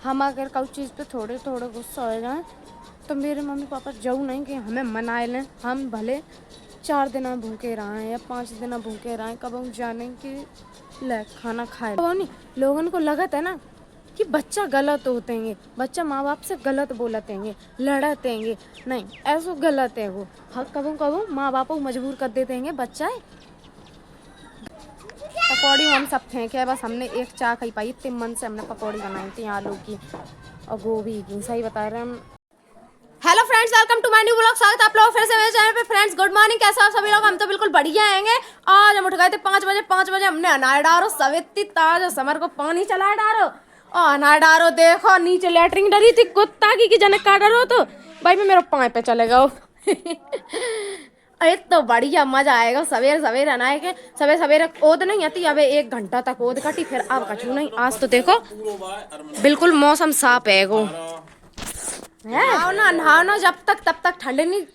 हम अगर कोई चीज़ पे थोड़े थोड़े गुस्सा हो जाए तो मेरे मम्मी पापा जऊ नहीं कि हमें मनाए लें। हम भले 4 दिन भूखे रहें या 5 दिन भूखे रहें, कब हम जाने कि ले खाना खाए। वो नहीं, लोगों को लगत है ना कि बच्चा गलत होते हैं, बच्चा माँ बाप से गलत बोलते हैं, लड़ते हैं। नहीं, ऐसा गलत है वो। हाँ, कबू कबू माँ बाप को मजबूर कर देते हैं बच्चा है। पकौड़ी हम सब फेंके, बस हमने एक चाय खाई पाई, इतने मन से हमने पकौड़ी बनाई थी आलू की और गोभी की। सही बता रहे हम। Hello friends, welcome to my new blog. स्वागत है आप लोग फिर से मेरे चैनल पे। फ्रेंड्स गुड मॉर्निंग, कैसे आप सभी लोग? हम तो बिल्कुल बढ़िया आएंगे। आज हम उठ गए थे 5 बजे। 5 बजे हमने अनार डारो, सवेती ताज समर को पानी चला डारो और अनार डारो। देखो नीचे लेटरिंग डरी थी कुत्ता की जनक का डरो तो भाई मैं मेरे पाए पे चले गओ। अरे तो बढ़िया मजा आएगा सवेरे सवेरे अनाए के। सवेरे सवेरे ओद नहीं आती, अब 1 घंटा तक ओद कटी, फिर अब कछू नहीं। आज तो देखो बिल्कुल मौसम साफ है गो। नहाओ ना जब तक तब तक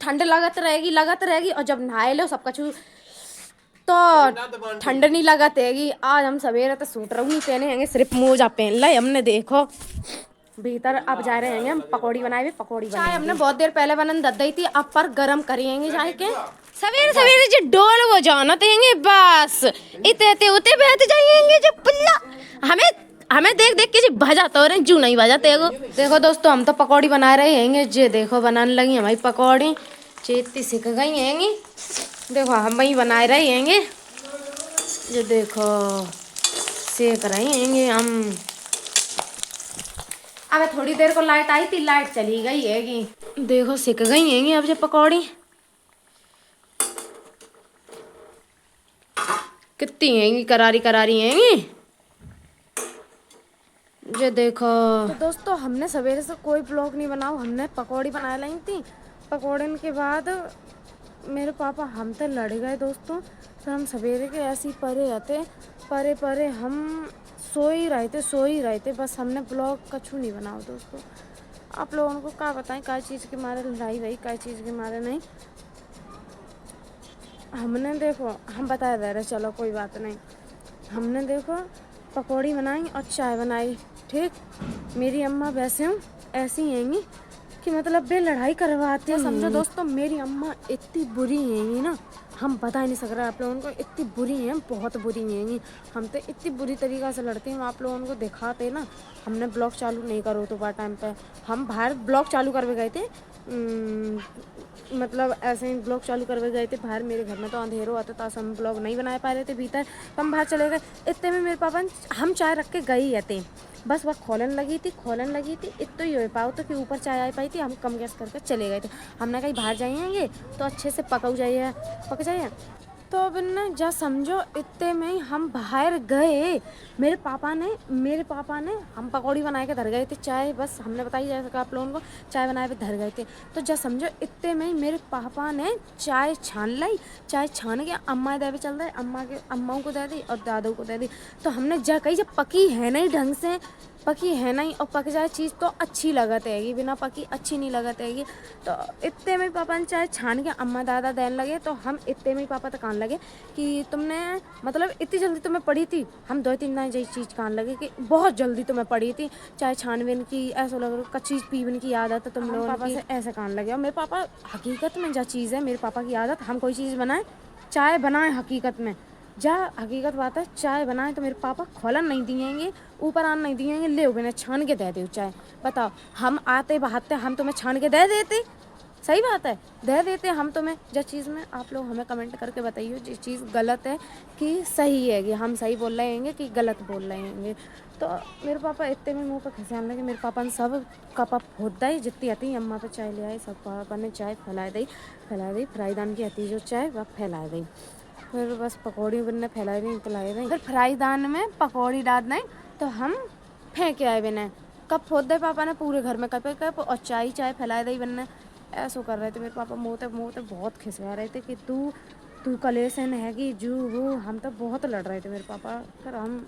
ठंड लगत रहेगी और जब नहाए लो सब कछु तो ठंड नहीं लगत रहेगी। आज हम सवेरे तो सूट नहीं पहने हैं, सिर्फ मोजा पहन ला हमने। देखो भीतर अब जा रहे हैं हम पकौड़ी बनाए। पकौड़ी चाय हमने बहुत देर पहले बनन दद दी थी, अब पर गरम करेंगे चाय के। सवेरे सवेरे जो डोल वो जाना देंगे बस इतने उते बहते जाएंगे जो पुल्ला। हमें हमें देख देख के जी भजा तो रहे जू नहीं भजा तेगो। देखो दोस्तों हम तो पकौड़ी बना रहे हैं जे। देखो बनाने लगी हमारी पकौड़ी, चेती सीख गई हैं। देखो हम वही बना रहे हैं जो। देखो सेक रहे हैं हम। अब थोड़ी देर को लाइट आई थी, लाइट चली गई है। देखो सिक गई हैं अब जो पकौड़ी कितनी हैं करारी करारी हैं जो। देखो तो दोस्तों हमने सवेरे से कोई ब्लॉग नहीं बनाओ, हमने पकौड़ी बना ली थी। पकौड़े के बाद मेरे पापा हम तो लड़ गए दोस्तों। फिर हम सवेरे के ऐसे ही परे हम सो ही रहे थे बस। हमने ब्लॉग कछू नहीं बनाओ दोस्तों। आप लोगों को क्या बताएं क्या चीज़ के मारे लड़ाई भाई, क्या चीज़ के मारे नहीं। हमने देखो हम बता दे रहे, चलो कोई बात नहीं। हमने देखो पकौड़ी बनाई और चाय बनाई, ठीक। मेरी अम्मा वैसे हूँ ऐसी हैंगी कि मतलब वे लड़ाई करवाते हैं, समझो दोस्तों। मेरी अम्मा इतनी बुरी हैंगी ना, हम बता ही नहीं सक रहे आप लोगों को। इतनी बुरी हैं, बहुत बुरी हैंगी। हम तो इतनी बुरी तरीक़ा से लड़ते हैं, आप लोगों को दिखाते ना। हमने ब्लॉग चालू नहीं करो तो बार टाइम पे हम बाहर ब्लॉग चालू करवे गए थे। मतलब ऐसे ही ब्लॉग चालू करवे गए थे बाहर। मेरे घर में तो अंधेरो आता था, हम ब्लॉग नहीं बना पा रहे थे भीतर, तो हम बाहर चले गए। इतने में मेरे पापा हम चाय रख के गई रहते, बस वह खोलन लगी थी इतना ही हो पाओ तो कि ऊपर चाय आ पाई थी। हम कम गैस करके चले गए थे। हमने कहीं बाहर जाएंगे तो अच्छे से पक जाइए। तो अब न जा समझो इतने में ही हम बाहर गए। मेरे पापा ने हम पकौड़ी बना के धर गए थे चाय, बस हमने बताई जा सका आप लोगों को। चाय बनाए पे धर गए थे तो जा समझो इतने में ही मेरे पापा ने चाय छान लाई। चाय छान के अम्मा दे चल रहे, अम्माओं को दे दी और दादू को दे दी। तो हमने जा कही जब पकी है नहीं ढंग से, पकी है नहीं और पक जाए चीज़ तो अच्छी लगत है, बिना पकी अच्छी नहीं लगत है। तो इतने में पापा ने चाय छान के अम्मा दादा देने लगे। तो हम इतने में पापा तो कान लगे कि तुमने मतलब इतनी जल्दी तुम्हें पड़ी थी। हम 2-3 दिन यही चीज़ कान लगे कि बहुत जल्दी तुम्हें पड़ी थी चाय छानबीन की, ऐसा लग रहा कच्ची पीवन की आदत है तुम लोगों पापा से ऐसे कान लगे। और मेरे पापा हकीकत में जो चीज़ है मेरे पापा की आदत, हम कोई चीज़ बनाए चाय बनाए हकीकत में जा हकीकत बात है, चाय बनाए तो मेरे पापा खोलन नहीं दिएंगे, ऊपर आन नहीं दिएंगे, ले मैंने छान के दे दे चाय। बताओ हम आते बहाते हम तुम्हें छान के दे देते? सही बात है, दे देते हम तुम्हें। जिस चीज़ में आप लोग हमें कमेंट करके बताइए जिस चीज़ गलत है कि सही है, कि हम सही बोल रहे हैं कि गलत बोल रहे हैं। तो मेरे पापा इतने में मुँह पर खिसियाने लगे। मेरे पापा ने सब कप होत दी जितनी आती अम्मा पे चाय ले आए। सब पापा ने चाय फैला दी फ्राईदान की आती जो चाय वह फैला दी। फिर बस पकौड़ी बनने फैलाई दी पिलाई दी। फिर फ्राईदान में पकौड़ी डाल दें तो हम फेंके आए बिना कप फोद दे पापा ने पूरे घर में कप और चाय फैला दी बनने। ऐसा कर रहे थे मेरे पापा। मुँह ते बहुत खिसवा रहे थे कि तू कलेसन है कि जू वो। हम तो बहुत लड़ रहे थे मेरे पापा। फिर हम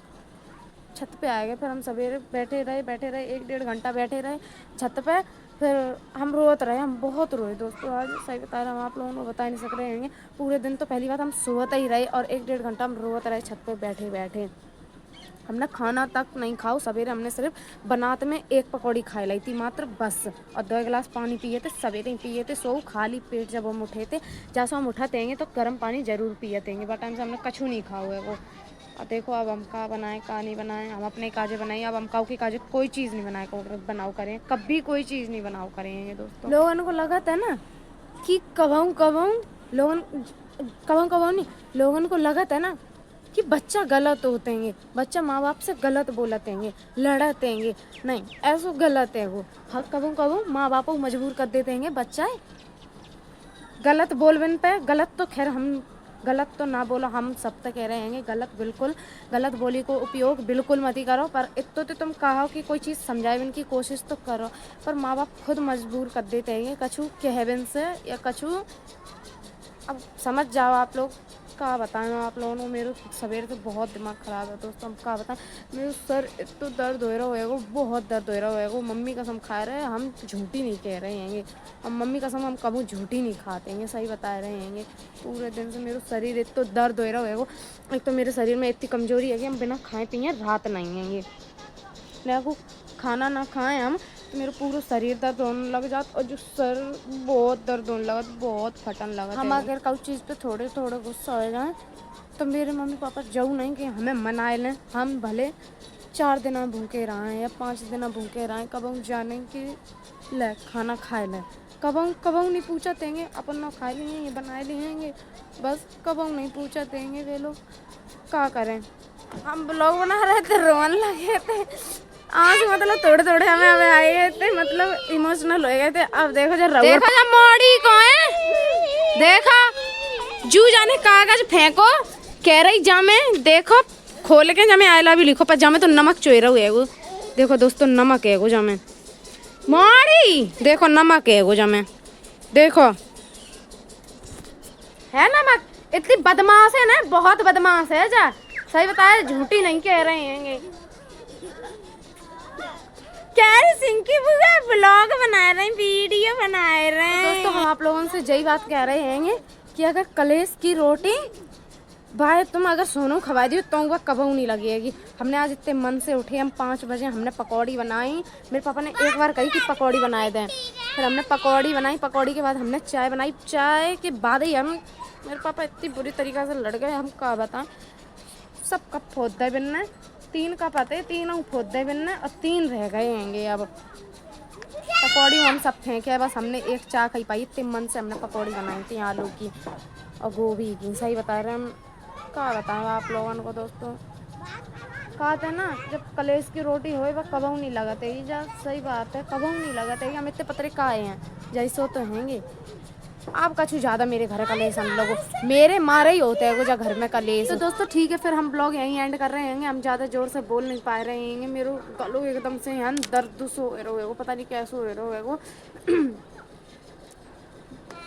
छत पे आ गए। फिर हम सवेरे बैठे रहे 1-1.5 घंटा बैठे रहे छत पे। फिर हम रोते रहे, हम बहुत रोए दोस्तों। आज सही बता रहे हम आप लोगों को बता नहीं सक रहे हैं। पूरे दिन तो पहली बात हम सोते ही रहे और 1-1.5 घंटा हम रोते रहे छत पे बैठे। हमने खाना तक नहीं खाओ। सवेरे हमने सिर्फ बनाते में एक पकौड़ी खाई लाई थी मात्र, बस। और 2 गिलास पानी पिए थे, सवेरे ही पिए थे। सो खाली पेट जब हम उठे थे, जैसे हम उठाते हैं तो गर्म पानी जरूर पिए थे। बट टाइम से हमने कछू नहीं खाओ है वो। और देखो अब हम का बनाए का नहीं बनाए, हम अपने काजे बनाए। अब हम काऊ की काजे कोई चीज़ नहीं बनाए बनाओ करें, कभी कोई चीज़ नहीं बनाओ करेंगे दोस्तों। लोगों को लगा था ना कि कबाऊ नहीं, लोगों को लगा था ना कि बच्चा गलत होते हैं, बच्चा माँ बाप से गलत बोलते हैं, लड़ते हैं। नहीं, ऐसा गलत है वो। हाँ, कबू माँ बाप को मजबूर कर देते हैं बच्चा गलत बोलने पे। गलत तो खैर हम गलत तो ना बोलो, हम सब तक कह रहे हैं गलत, बिल्कुल गलत बोली को उपयोग बिल्कुल मत ही करो। पर इतो तो तुम कहो कि कोई चीज़ समझाए की कोशिश तो करो, पर माँ बाप खुद मजबूर कर देते हैं कछु कहबन से या कछु। अब समझ जाओ आप लोग, क्या बताएं आप लोगों को। मेरे सवेरे से बहुत दिमाग ख़राब है दोस्तों। हम क्या बताएं, मेरे सर इतना दर्द हो रहा होएगा, बहुत दर्द हो रहा होएगा। मम्मी कसम खा रहे हैं, हम झूठी नहीं कह रहे हैं। हम मम्मी कसम हम कभी झूठी नहीं खाते हैं, सही बता रहे हैं। पूरे दिन से मेरा शरीर इतना दर्द हो रहा होएगा। एक तो मेरे शरीर में इतनी कमजोरी है कि हम बिना खाए पिए रात नहीं आएंगे। देखो खाना ना खाएं हम तो मेरा पूरा शरीर दर्द होने लग जाता, और जो सर बहुत दर्द होने लगा, बहुत फटन लगा। हम अगर कोई चीज़ पे थोड़े थोड़े गुस्सा हो जाए तो मेरे मम्मी पापा जाऊ नहीं कि हमें मनाए लें। हम भले 4 दिन भूखे रहें या 5 दिन भूखे रहें, कब हम जाने कि ले खाना खाए लें। कब नहीं पूछा देंगे, अपन ना खाए लेंगे बनाए लेंगे, बस कब नहीं पूछा देंगे। वे लोग क्या करें। हम ब्लॉग बना रहे थे, रोने लगे थे आज, मतलब थोड़े हमें आए थे, मतलब इमोशनल हो गए थे। अब देखो जब मोड़ी को है, देखा जू जाने कागज फेंको कह रही जामे, देखो खोल के जामे आई लव यू लिखो, पर जामे तो नमक चोरा हुआ है वो। देखो दोस्तों नमक है वो जामे, मोड़ी देखो नमक है वो जामे, देखो है नमक। इतनी बदमाश है ना, बहुत बदमाश है जा, सही बताया, झूठी नहीं कह रहे हैं। सिंकी बुआ ब्लॉग बना रहे हैं, वीडियो बना रहे हैं। तो दोस्तों हम आप लोगों से यही बात कह रहे हैं कि अगर कलेश की रोटी भाई तुम अगर सोनू खवा दी तो वह कबू नहीं लगेगी। हमने आज इतने मन से उठे, हम 5 बजे हमने पकौड़ी बनाई। मेरे पापा ने एक बार कही कि पकौड़ी बनाए दें, फिर हमने पकौड़ी बनाई। पकौड़ी के बाद हमने चाय बनाई। चाय के बाद ही हम मेरे पापा इतनी बुरी तरीक़ा से लड़ गए, हम क्या बताएं। सब कप फोद दे बिन्ने, 3 कप आते, तीनों फोद दे बिन्ने, और 3 रह गए हैंगे। अब पकौड़ी हम सब फेंके, बस हमने एक चाय खाई पाई। इतने मन से हमने पकौड़ी बनाई थी आलू की और गोभी की, सही बता रहे हम। क्या बताएं आप लोगों को दोस्तों, कहते हैं ना जब कलेश की रोटी होए वह कबू नहीं लगते ही जा, सही बात है, कबू नहीं लगते ही। हम इतने पतरे का आए हैं जैसे तो हैंगे। आप कछु ज़्यादा मेरे घर कलेश हम लोग मेरे मारे ही होते हैं वो जब घर में कलेश। तो दोस्तों ठीक है, फिर हम ब्लॉग यहीं एंड कर रहे हैं। हम ज़्यादा ज़ोर से बोल नहीं पा रहे हैं, मेरे गलों एकदम से यहाँ दर्द सो रहे हो, पता नहीं कैसे हो रहे हो।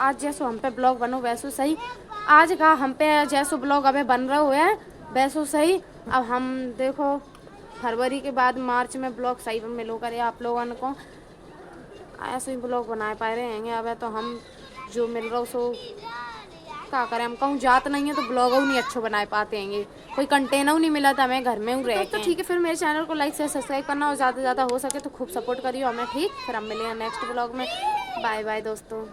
आज जैसो हम पे ब्लॉग बनो वैसो सही, आज का हम पे जैसो ब्लॉग अभी बन रहा हुआ है वैसो सही। अब हम देखो फरवरी के बाद मार्च में ब्लॉग सही मिलो करे आप लोगों को, ऐसे ही ब्लॉग बनाए पा रहे हैं। अब तो हम जो मिल रहा सो क्या करें, हम कहूँ जात नहीं है तो ब्लॉग नहीं अच्छे बनाए पाते हैं, कोई कंटेनर नहीं मिला था हमें घर में हूँ रह। तो ठीक है, फिर मेरे चैनल को लाइक से सब्सक्राइब करना और ज़्यादा से ज़्यादा हो सके तो खूब सपोर्ट करियो हमें, ठीक। फिर हम मिलेंगे नेक्स्ट ब्लॉग में। बाय बाय दोस्तों।